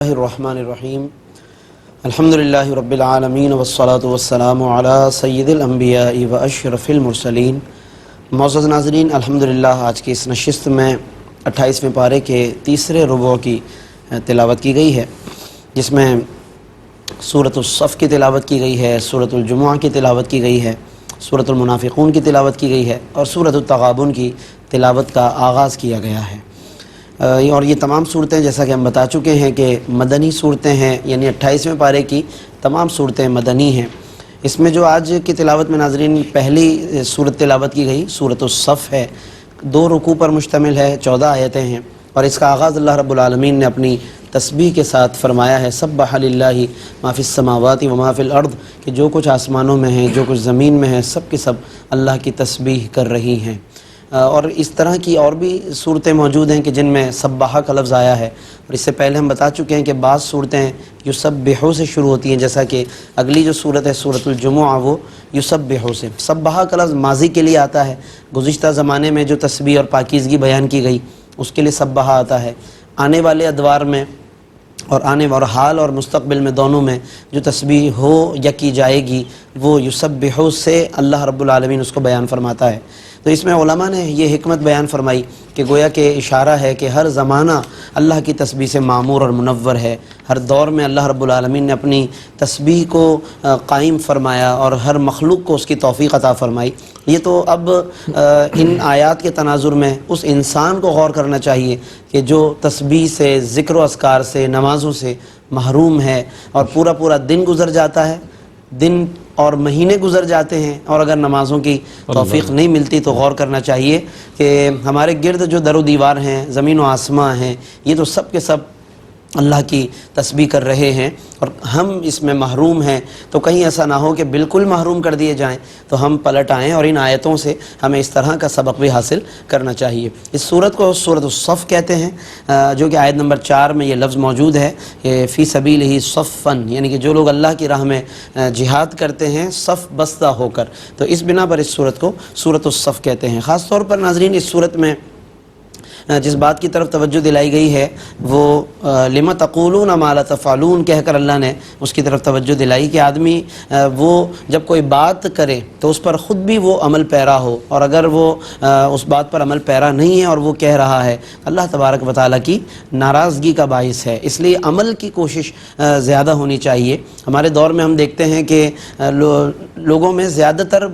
الرحمن الرحیم الحمدللہ رب العالمین والصلاة والسلام علی سید الانبیاء و اشرف المرسلین۔ معزز ناظرین، الحمدللہ آج کی اس نشست میں 28ویں پارے کے تیسرے ربع کی تلاوت کی گئی ہے، جس میں سورۃ الصف کی تلاوت کی گئی ہے، سورۃ الجمعہ کی تلاوت کی گئی ہے، سورۃ المنافقون کی تلاوت کی گئی ہے اور سورۃ التغابن کی تلاوت کا آغاز کیا گیا ہے۔ اور یہ تمام صورتیں جیسا کہ ہم بتا چکے ہیں کہ مدنی صورتیں ہیں، یعنی 28ویں پارے کی تمام صورتیں مدنی ہیں۔ اس میں جو آج کی تلاوت میں ناظرین پہلی صورت تلاوت کی گئی سورۃ الصف ہے، 2 رکوع پر مشتمل ہے، 14 آیتیں ہیں اور اس کا آغاز اللہ رب العالمین نے اپنی تسبیح کے ساتھ فرمایا ہے، سبح للہ ما فی السماوات و ما فی الارض، کہ جو کچھ آسمانوں میں ہے، جو کچھ زمین میں ہے، سب کے سب اللہ کی تسبیح کر رہی ہیں۔ اور اس طرح کی اور بھی صورتیں موجود ہیں کہ جن میں سبحہ کا لفظ آیا ہے، اور اس سے پہلے ہم بتا چکے ہیں کہ بعض صورتیں یسبحو سے شروع ہوتی ہیں، جیسا کہ اگلی جو صورت ہے سورۃ الجمعہ وہ یسبحو سے۔ سبحہ کا لفظ ماضی کے لیے آتا ہے، گزشتہ زمانے میں جو تسبیح اور پاکیزگی بیان کی گئی اس کے لیے سبحہ آتا ہے۔ آنے والے ادوار میں اور حال اور مستقبل میں دونوں میں جو تسبیح ہو یا کی جائے گی وہ یسبحو سے اللہ رب العالمین اس کو بیان فرماتا ہے۔ تو اس میں علماء نے یہ حکمت بیان فرمائی کہ گویا کہ اشارہ ہے کہ ہر زمانہ اللہ کی تسبیح سے معمور اور منور ہے، ہر دور میں اللہ رب العالمین نے اپنی تسبیح کو قائم فرمایا اور ہر مخلوق کو اس کی توفیق عطا فرمائی۔ یہ تو اب ان آیات کے تناظر میں اس انسان کو غور کرنا چاہیے کہ جو تسبیح سے، ذکر و اذکار سے، نمازوں سے محروم ہے اور پورا دن گزر جاتا ہے، دن اور مہینے گزر جاتے ہیں، اور اگر نمازوں کی توفیق نہیں ملتی تو غور کرنا چاہیے کہ ہمارے گرد جو در و دیوار ہیں، زمین و آسماں ہیں، یہ تو سب کے سب اللہ کی تسبیح کر رہے ہیں اور ہم اس میں محروم ہیں۔ تو کہیں ایسا نہ ہو کہ بالکل محروم کر دیے جائیں، تو ہم پلٹ آئیں اور ان آیتوں سے ہمیں اس طرح کا سبق بھی حاصل کرنا چاہیے۔ اس سورت کو سورۃ الصف کہتے ہیں، جو کہ آیت نمبر 4 میں یہ لفظ موجود ہے کہ فی سبیلہ صفاً، یعنی کہ جو لوگ اللہ کی راہ میں جہاد کرتے ہیں صف بستہ ہو کر، تو اس بنا پر اس سورت کو سورۃ الصف کہتے ہیں۔ خاص طور پر ناظرین اس سورت میں جس بات کی طرف توجہ دلائی گئی ہے وہ لم تقولون ما لا تفعلون کہہ کر اللہ نے اس کی طرف توجہ دلائی کہ آدمی وہ جب کوئی بات کرے تو اس پر خود بھی وہ عمل پیرا ہو، اور اگر وہ اس بات پر عمل پیرا نہیں ہے اور وہ کہہ رہا ہے، اللہ تبارک و تعالیٰ کی ناراضگی کا باعث ہے۔ اس لیے عمل کی کوشش زیادہ ہونی چاہیے۔ ہمارے دور میں ہم دیکھتے ہیں کہ لوگوں میں زیادہ تر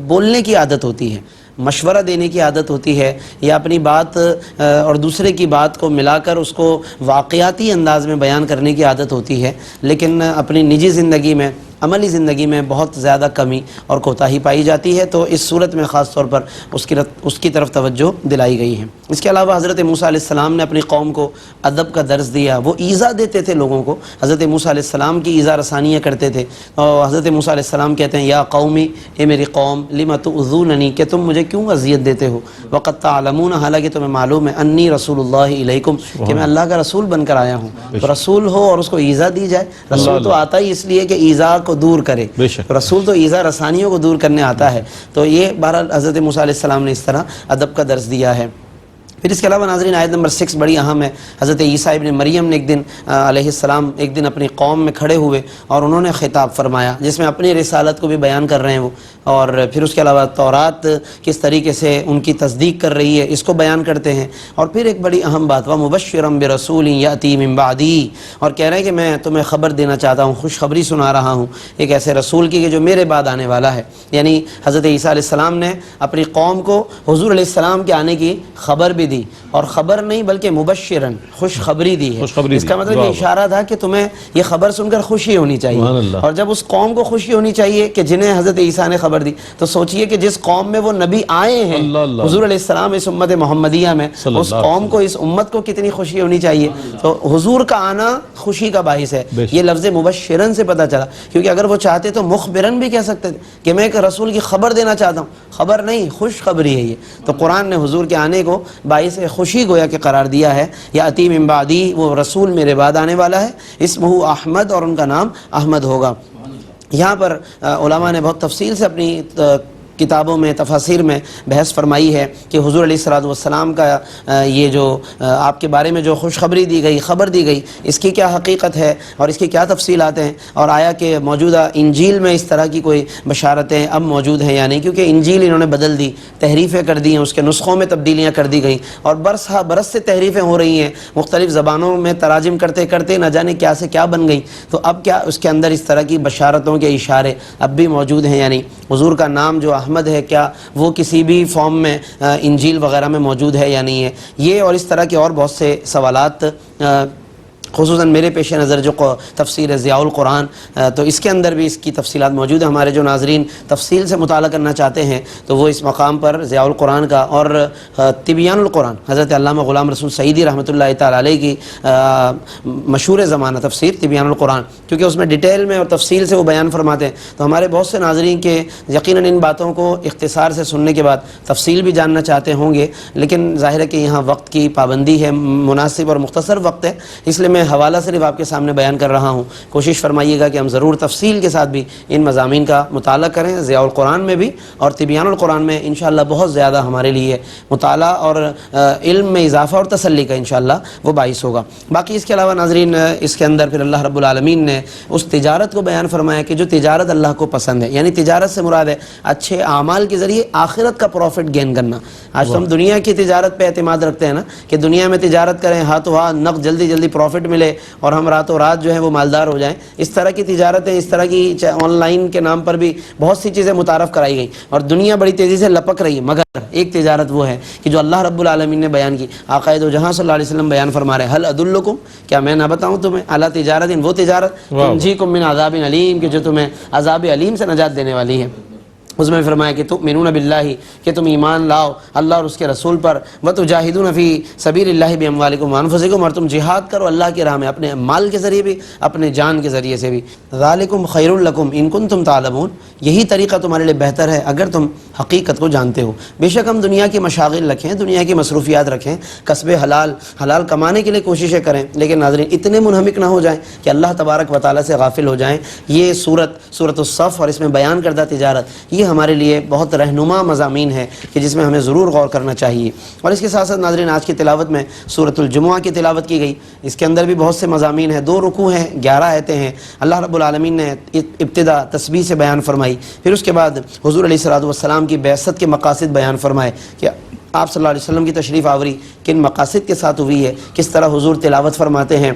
بولنے کی عادت ہوتی ہے، مشورہ دینے کی عادت ہوتی ہے، یا اپنی بات اور دوسرے کی بات کو ملا کر اس کو واقعاتی انداز میں بیان کرنے کی عادت ہوتی ہے، لیکن اپنی نجی زندگی میں، عملی زندگی میں بہت زیادہ کمی اور کوتاہی پائی جاتی ہے۔ تو اس صورت میں خاص طور پر اس کی طرف توجہ دلائی گئی ہے۔ اس کے علاوہ حضرت موسیٰ علیہ السلام نے اپنی قوم کو ادب کا درس دیا، وہ ایذا دیتے تھے لوگوں کو، حضرت موسیٰ علیہ السلام کی ایذا رسانیاں کرتے تھے، اور حضرت موسیٰ علیہ السلام کہتے ہیں یا قومی، اے میری قوم، لم تؤذوننی، کہ تم مجھے کیوں اذیت دیتے ہو، وقد تعلمون، حالانکہ تمہیں معلوم ہے، انی رسول اللہ الیکم، کہ میں اللہ کا رسول بن کر آیا ہوں۔ تو رسول ہو اور اس کو ایذا دی جائے، رسول تو آتا ہی اس لیے کہ ایذا کو دور کرے، رسول تو ایذا رسانیوں کو دور کرنے آتا ہے۔ تو یہ بہرحال حضرت موسیٰ علیہ السلام نے اس طرح ادب کا درس دیا ہے۔ پھر اس کے علاوہ ناظرین آیت نمبر 6 بڑی اہم ہے۔ حضرت عیسیٰ ابن مریم نے علیہ السلام ایک دن اپنی قوم میں کھڑے ہوئے اور انہوں نے خطاب فرمایا، جس میں اپنی رسالت کو بھی بیان کر رہے ہیں وہ، اور پھر اس کے علاوہ تورات کس طریقے سے ان کی تصدیق کر رہی ہے اس کو بیان کرتے ہیں، اور پھر ایک بڑی اہم بات وَمُبَشِّرًا بِرَسُولٍ يَأْتِي مِن بَعْدِي، اور کہہ رہے ہیں کہ میں تمہیں خبر دینا چاہتا ہوں، خوشخبری سنا رہا ہوں ایک ایسے رسول کی کہ جو میرے بعد آنے والا ہے۔ یعنی حضرت عیسیٰ علیہ السلام نے اپنی قوم کو حضور علیہ السلام کے آنے کی خبر بھی دی، اور خبر نہیں بلکہ مبشرن، خوشخبری دی ہے۔ اس کا مطلب یہ اشارہ تھا کہ تمہیں یہ خبر سن کر خوشی ہونی چاہیے، اور جب اس قوم کو خوشی ہونی چاہیے کہ جنہیں حضرت عیسیٰ نے خبر دی، تو سوچئے کہ جس قوم میں وہ نبی آئے ہیں حضور علیہ السلام اس امت محمدیہ میں، اس قوم کو، اس امت کو کتنی خوشی ہونی چاہیے۔ تو حضور کا آنا خوشی کا باعث ہے۔ یہ لفظ مبشرن سے پتہ چلا، کیونکہ اگر وہ چاہتے تو مخبرن بھی کہہ سکتے تھے کہ میں ایک رسول کی خبر دینا چاہتا ہوں، خبر نہیں، خوشخبری ہے یہ۔ تو قرآن نے حضور کے آنے کو باعث خوشی گویا کہ قرار دیا ہے۔ یأتی من بعدی، وہ رسول میرے بعد آنے والا ہے، اسمہ احمد، اور ان کا نام احمد ہوگا۔ یہاں پر علماء نے بہت تفصیل سے اپنی کتابوں میں تفاسیر میں بحث فرمائی ہے کہ حضور علیہ الصلوۃ والسلام کا یہ جو آپ کے بارے میں جو خوشخبری دی گئی، خبر دی گئی، اس کی کیا حقیقت ہے اور اس کی کیا تفصیلات ہیں، اور آیا کہ موجودہ انجیل میں اس طرح کی کوئی بشارتیں اب موجود ہیں یا نہیں، کیونکہ انجیل انہوں نے بدل دی، تحریفیں کر دی ہیں، اس کے نسخوں میں تبدیلیاں کر دی گئیں، اور برس ہا برس سے تحریفیں ہو رہی ہیں، مختلف زبانوں میں تراجم کرتے کرتے نہ جانے کیا سے کیا بن گئی، تو اب کیا اس کے اندر اس طرح کی بشارتوں کے اشارے اب بھی موجود ہیں یا نہیں، حضور کا نام جو احمد ہے کیا وہ کسی بھی فارم میں انجیل وغیرہ میں موجود ہے یا نہیں ہے، یہ اور اس طرح کے اور بہت سے سوالات خصوصاً میرے پیش نظر جو تفسیر ضیاء القرآن، تو اس کے اندر بھی اس کی تفصیلات موجود ہیں۔ ہمارے جو ناظرین تفصیل سے مطالعہ کرنا چاہتے ہیں تو وہ اس مقام پر ضیاء القرآن کا اور تبیان القرآن حضرت علامہ غلام رسول سعیدی رحمۃ اللہ تعالی علیہ کی مشہور زمانہ تفسیر تبیان القرآن، کیونکہ اس میں ڈیٹیل میں اور تفصیل سے وہ بیان فرماتے ہیں، تو ہمارے بہت سے ناظرین کے یقیناً ان باتوں کو اختصار سے سننے کے بعد تفصیل بھی جاننا چاہتے ہوں گے، لیکن ظاہر ہے کہ یہاں وقت کی پابندی ہے، مناسب اور مختصر وقت ہے، اس لیے میں حوالہ صرف آپ کے سامنے بیان کر رہا ہوں۔ کوشش فرمائیے گا کہ ہم ضرور تفصیل کے ساتھ بھی ان مضامین کا مطالعہ کریں، ضیاء القرآن میں بھی اور تبیان القرآن میں انشاءاللہ بہت زیادہ ہمارے لیے مطالعہ اور علم میں اضافہ اور تسلی کا انشاءاللہ وہ باعث ہوگا۔ باقی اس کے علاوہ ناظرین اس کے اندر پھر اللہ رب العالمین نے اس تجارت کو بیان فرمایا کہ جو تجارت اللہ کو پسند ہے، یعنی تجارت سے مراد ہے اچھے اعمال کے ذریعے آخرت کا پروفٹ گین کرنا۔ آج تو ہم دنیا کی تجارت پہ اعتماد رکھتے ہیں نا کہ دنیا میں تجارت کریں، ہاتھوں ہاتھ نقد جلدی جلدی پروفٹ ملے اور ہم راتوں رات جو ہے وہ مالدار ہو جائیں، اس طرح کی تجارتیں، اس طرح کی آن لائن کے نام پر بھی بہت سی چیزیں متعارف کرائی گئیں اور دنیا بڑی تیزی سے لپک رہی ہے، مگر ایک تجارت وہ ہے کہ جو اللہ رب العالمین نے بیان کی، آقا دو جہاں صلی اللہ علیہ وسلم بیان فرما رہے ہیں، حل ادلکم، کیا میں نہ بتاؤں تمہیں اعلیٰ تجارت، وہ تجارت تنجیکم من عذاب علیم، کہ جو تمہیں عذاب علیم سے نجات دینے والی ہے۔ اس میں فرمایا کہ تؤمنون باللہ، کہ تم ایمان لاؤ اللہ اور اس کے رسول پر، وتجاہدون فی سبیل اللہ باموالکم وانفسکم، اور تم جہاد کرو اللہ کی راہ میں اپنے مال کے ذریعے بھی، اپنے جان کے ذریعے سے بھی، ذالکم خیر لکم ان کنتم تعلمون، یہی طریقہ تمہارے لیے بہتر ہے اگر تم حقیقت کو جانتے ہو۔ بے شک ہم دنیا کی مشاغل رکھیں، دنیا کی مصروفیات رکھیں، کسب حلال کمانے کے لیے کوششیں کریں، لیکن ناظرین اتنے منہمک نہ ہو جائیں کہ اللہ تبارک و تعالیٰ سے غافل ہو جائیں۔ یہ سورۃ الصف اور اس میں بیان کردہ تجارت، یہ ہمارے لیے بہت رہنما مضامین ہے کہ جس میں ہمیں ضرور غور کرنا چاہیے۔ اور اس کے ساتھ ساتھ ناظرین آج کی تلاوت میں سورۃ الجمعہ کی تلاوت کی گئی، اس کے اندر بھی بہت سے مضامین ہیں، 2 رکوع ہیں، 11 آیتیں ہیں۔ اللہ رب العالمین نے ابتدا تسبیح سے بیان فرمائی، پھر اس کے بعد حضور علیہ الصلوۃ والسلام کی بعثت کے مقاصد بیان فرمائے کہ آپ صلی اللہ علیہ وسلم کی تشریف آوری کن مقاصد کے ساتھ ہوئی ہے، کس طرح حضور تلاوت فرماتے ہیں،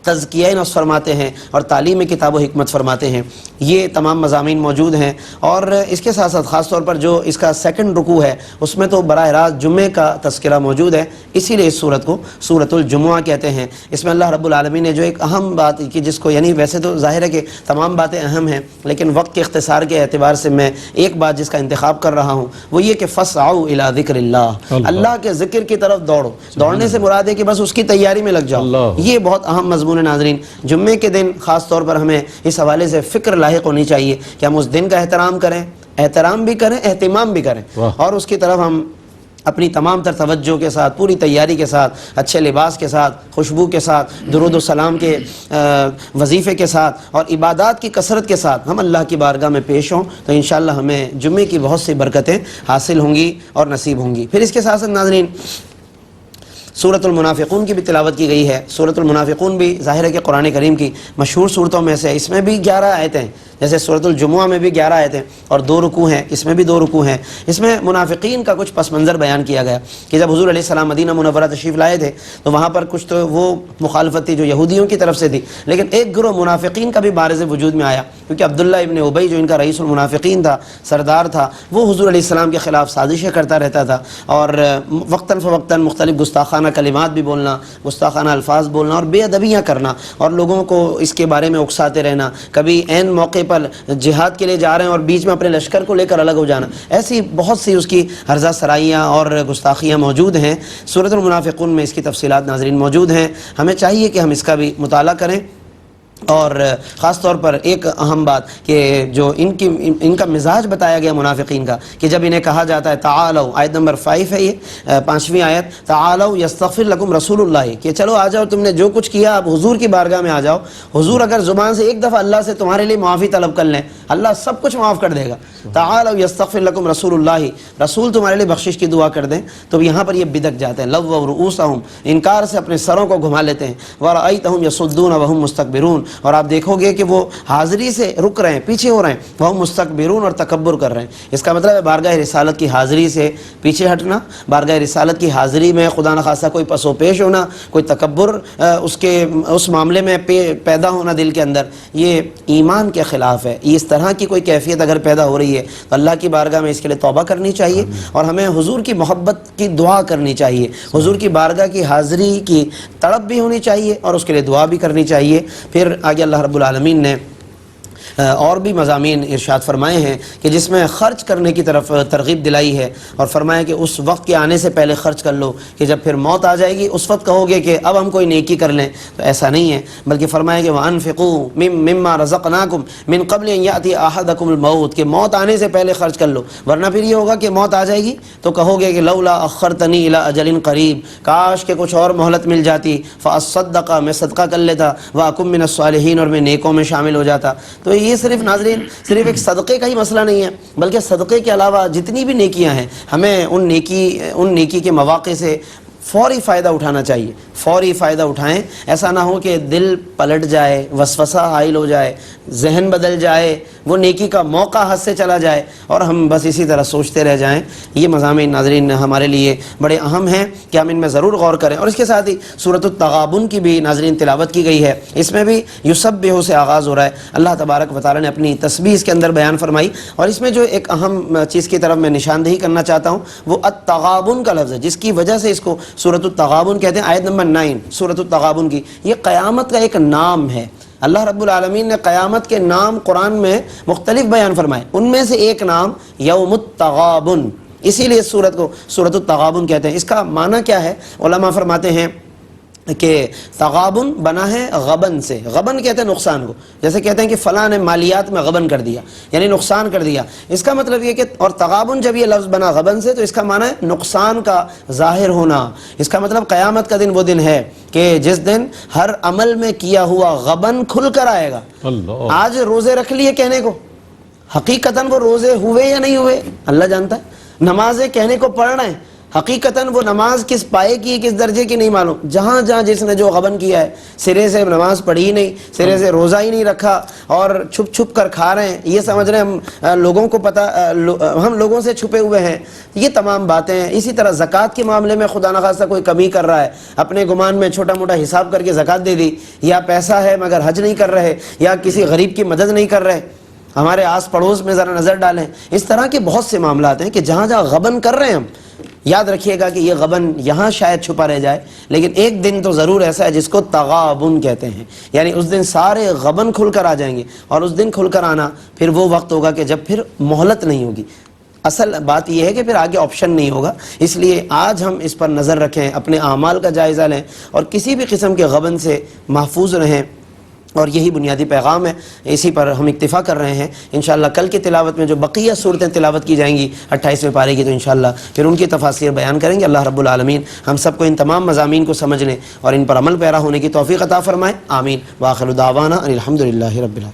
تزکیہ نفس فرماتے ہیں اور تعلیم کتاب و حکمت فرماتے ہیں، یہ تمام مضامین موجود ہیں۔ اور اس کے ساتھ ساتھ خاص طور پر جو اس کا سیکنڈ رکوع ہے اس میں تو براہ راست جمعے کا تذکرہ موجود ہے، اسی لیے اس سورت کو سورۃ الجمعہ کہتے ہیں۔ اس میں اللہ رب العالمین نے جو ایک اہم بات کی، جس کو یعنی ویسے تو ظاہر ہے کہ تمام باتیں اہم ہیں، لیکن وقت کے اختصار کے اعتبار سے میں ایک بات جس کا انتخاب کر رہا ہوں وہ یہ کہ فسعوا الی ذکر اللہ، اللہ کے ذکر کی طرف دوڑو۔ دوڑنے سے مراد ہے کہ بس اس کی تیاری میں لگ جاؤ، یہ بہت اہم مضمون۔ ناظرین جمعے کے دن خاص طور پر ہمیں اس حوالے سے فکر لاحق ہونی چاہیے کہ ہم اس دن کا احترام کریں، احترام بھی کریں، اہتمام بھی کریں، اور اس کی طرف ہم اپنی تمام تر توجہ کے ساتھ، پوری تیاری کے ساتھ، اچھے لباس کے ساتھ، خوشبو کے ساتھ، درود و سلام کے وظیفے کے ساتھ اور عبادات کی کثرت کے ساتھ ہم اللہ کی بارگاہ میں پیش ہوں تو انشاءاللہ ہمیں جمعے کی بہت سی برکتیں حاصل ہوں گی اور نصیب ہوں گی۔ پھر اس کے ساتھ ساتھ ناظرین سورۃ المنافقون کی بھی تلاوت کی گئی ہے۔ سورۃ المنافقون بھی ظاہر ہے کہ قرآن کریم کی مشہور صورتوں میں سے، اس میں بھی 11 آیتیں، جیسے سورۃ الجمعہ میں بھی 11 آیتیں اور 2 رکوع ہیں، اس میں بھی 2 رکوع ہیں۔ اس میں منافقین کا کچھ پس منظر بیان کیا گیا کہ جب حضور علیہ السلام مدینہ منورہ تشریف لائے تھے تو وہاں پر کچھ تو وہ مخالفت تھی جو یہودیوں کی طرف سے تھی، لیکن ایک گروہ منافقین کا بھی بارز وجود میں آیا، کیونکہ عبداللہ ابن ابی جو ان کا رئیس المنافقین تھا، سردار تھا، وہ حضور علیہ السلام کے خلاف سازشیں کرتا رہتا تھا اور وقتاً فوقتاً مختلف گستاخانہ کلمات بھی بولنا، گستاخانہ الفاظ بولنا اور بے ادبیاں کرنا اور لوگوں کو اس کے بارے میں اکساتے رہنا، کبھی عین موقع پر جہاد کے لیے جا رہے ہیں اور بیچ میں اپنے لشکر کو لے کر الگ ہو جانا، ایسی بہت سی اس کی ہرزہ سرائیاں اور گستاخیاں موجود ہیں۔ سورۃ المنافقون میں اس کی تفصیلات ناظرین موجود ہیں، ہمیں چاہیے کہ ہم اس کا بھی مطالعہ کریں اور خاص طور پر ایک اہم بات کہ جو ان کا مزاج بتایا گیا منافقین کا، کہ جب انہیں کہا جاتا ہے تعالوا، آیت نمبر 5 ہے یہ 5ویں آیت، تعالوا یستغفر لکم رسول اللہ، کہ چلو آ جاؤ، تم نے جو کچھ کیا اب حضور کی بارگاہ میں آ جاؤ. حضور اگر زبان سے ایک دفعہ اللہ سے تمہارے لیے معافی طلب کر لیں، اللہ سب کچھ معاف کر دے گا. تعالوا یستغفر لکم رسول اللہ، رسول تمہارے لیے بخشش کی دعا کر دیں. تو یہاں پر یہ بدک جاتے ہیں، لووا رؤوسہم، انکار سے اپنے سروں کو گھما لیتے ہیں. ورأیتہم یصدون وہم مستکبرون، اور آپ دیکھو گے کہ وہ حاضری سے رک رہے ہیں، پیچھے ہو رہے ہیں. وہ مستکبرون، اور تکبر کر رہے ہیں. اس کا مطلب ہے بارگاہ رسالت کی حاضری سے پیچھے ہٹنا، بارگاہ رسالت کی حاضری میں خدا نخواستہ کوئی پس و پیش ہونا، کوئی تکبر اس معاملے میں پیدا ہونا دل کے اندر، یہ ایمان کے خلاف ہے. اس طرح کی کوئی کیفیت اگر پیدا ہو رہی ہے تو اللہ کی بارگاہ میں اس کے لیے توبہ کرنی چاہیے، اور ہمیں حضور کی محبت کی دعا کرنی چاہیے، حضور کی بارگاہ کی حاضری کی تڑپ بھی ہونی چاہیے اور اس کے لیے دعا بھی کرنی چاہیے. پھر آگے اللہ رب العالمین نے اور بھی مضامین ارشاد فرمائے ہیں کہ جس میں خرچ کرنے کی طرف ترغیب دلائی ہے، اور فرمایا کہ اس وقت کے آنے سے پہلے خرچ کر لو، کہ جب پھر موت آ جائے گی اس وقت کہو گے کہ اب ہم کوئی نیکی کر لیں. تو ایسا نہیں ہے، بلکہ فرمایا کہ وَأَنفِقُوا مِمَّا رَزَقْنَاكُمْ مِن قَبْلِ أَن يَأْتِيَ أَحَدَكُمُ الْمَوْتُ، کہ موت آنے سے پہلے خرچ کر لو، ورنہ پھر یہ ہوگا کہ موت آ جائے گی تو کہو گے کہ لولا اخرتنی الی اجل قریب، کاش کہ کچھ اور مہلت مل جاتی، فاصدق، میں صدقہ کر لیتا، واکن من الصالحین، اور میں نیکوں میں شامل ہو جاتا. تو یہ صرف ناظرین صرف ایک صدقے کا ہی مسئلہ نہیں ہے، بلکہ صدقے کے علاوہ جتنی بھی نیکیاں ہیں ہمیں ان نیکی کے مواقع سے فوری فائدہ اٹھانا چاہیے. فوری فائدہ اٹھائیں، ایسا نہ ہو کہ دل پلٹ جائے، وسوسہ حائل ہو جائے، ذہن بدل جائے، وہ نیکی کا موقع ہاتھ سے چلا جائے اور ہم بس اسی طرح سوچتے رہ جائیں. یہ مضامین ناظرین ہمارے لیے بڑے اہم ہیں کہ ہم ان میں ضرور غور کریں. اور اس کے ساتھ ہی سورۃ التغابن کی بھی ناظرین تلاوت کی گئی ہے، اس میں بھی یسبح سے آغاز ہو رہا ہے. اللہ تبارک و تعالیٰ نے اپنی تسبیح اس کے اندر بیان فرمائی، اور اس میں جو ایک اہم چیز کی طرف میں نشاندہی کرنا چاہتا ہوں وہ التغابن کا لفظ ہے، جس کی وجہ سے اس کو سورۃ التغابن کہتے ہیں. آیت نمبر 9 سورۃ التغابن کی، یہ قیامت کا ایک نام ہے. اللہ رب العالمین نے قیامت کے نام قرآن میں مختلف بیان فرمائے، ان میں سے ایک نام یوم التغابن، اسی لیے اس سورت کو سورۃ التغابن کہتے ہیں. اس کا معنی کیا ہے؟ علماء فرماتے ہیں کہ تغابن بنا ہے غبن سے. غبن کہتے ہیں نقصان کو، جیسے کہتے ہیں کہ فلاں نے مالیات میں غبن کر دیا، یعنی نقصان کر دیا. اس کا مطلب یہ کہ اور تغابن جب یہ لفظ بنا غبن سے تو اس کا معنی ہے نقصان کا ظاہر ہونا. اس کا مطلب قیامت کا دن وہ دن ہے کہ جس دن ہر عمل میں کیا ہوا غبن کھل کر آئے گا. آج روزے رکھ لیے کہنے کو، حقیقتاً وہ روزے ہوئے یا نہیں ہوئے اللہ جانتا ہے. نمازیں کہنے کو پڑھ رہے ہیں، حقیقتاً وہ نماز کس پائے کی کس درجے کی نہیں معلوم. جہاں جہاں جس نے جو غبن کیا ہے، سرے سے نماز پڑھی ہی نہیں، سرے سے روزہ ہی نہیں رکھا اور چھپ چھپ کر کھا رہے ہیں، یہ سمجھ رہے ہیں ہم لوگوں کو پتہ، ہم لوگوں سے چھپے ہوئے ہیں. یہ تمام باتیں ہیں. اسی طرح زکوٰۃ کے معاملے میں خدا نخواستہ کوئی کمی کر رہا ہے، اپنے گمان میں چھوٹا موٹا حساب کر کے زکوٰۃ دے دی، یا پیسہ ہے مگر حج نہیں کر رہے، یا کسی غریب کی مدد نہیں کر رہے. ہمارے آس پڑوس میں ذرا نظر ڈالیں، اس طرح کے بہت سے معاملات ہیں کہ جہاں جہاں غبن کر رہے ہیں ہم، یاد رکھیے گا کہ یہ غبن یہاں شاید چھپا رہ جائے، لیکن ایک دن تو ضرور ایسا ہے جس کو تغابن کہتے ہیں، یعنی اس دن سارے غبن کھل کر آ جائیں گے. اور اس دن کھل کر آنا پھر وہ وقت ہوگا کہ جب پھر مہلت نہیں ہوگی. اصل بات یہ ہے کہ پھر آگے آپشن نہیں ہوگا. اس لیے آج ہم اس پر نظر رکھیں، اپنے اعمال کا جائزہ لیں اور کسی بھی قسم کے غبن سے محفوظ رہیں. اور یہی بنیادی پیغام ہے، اسی پر ہم اکتفا کر رہے ہیں. انشاءاللہ کل کی تلاوت میں جو بقیہ صورتیں تلاوت کی جائیں گی 28ویں پارے کی، تو انشاءاللہ پھر ان کی تفاسیر بیان کریں گے. اللہ رب العالمین ہم سب کو ان تمام مضامین کو سمجھنے اور ان پر عمل پیرا ہونے کی توفیق عطا فرمائے. آمین. وآخر دعوانا ان الحمدللہ رب العالمین.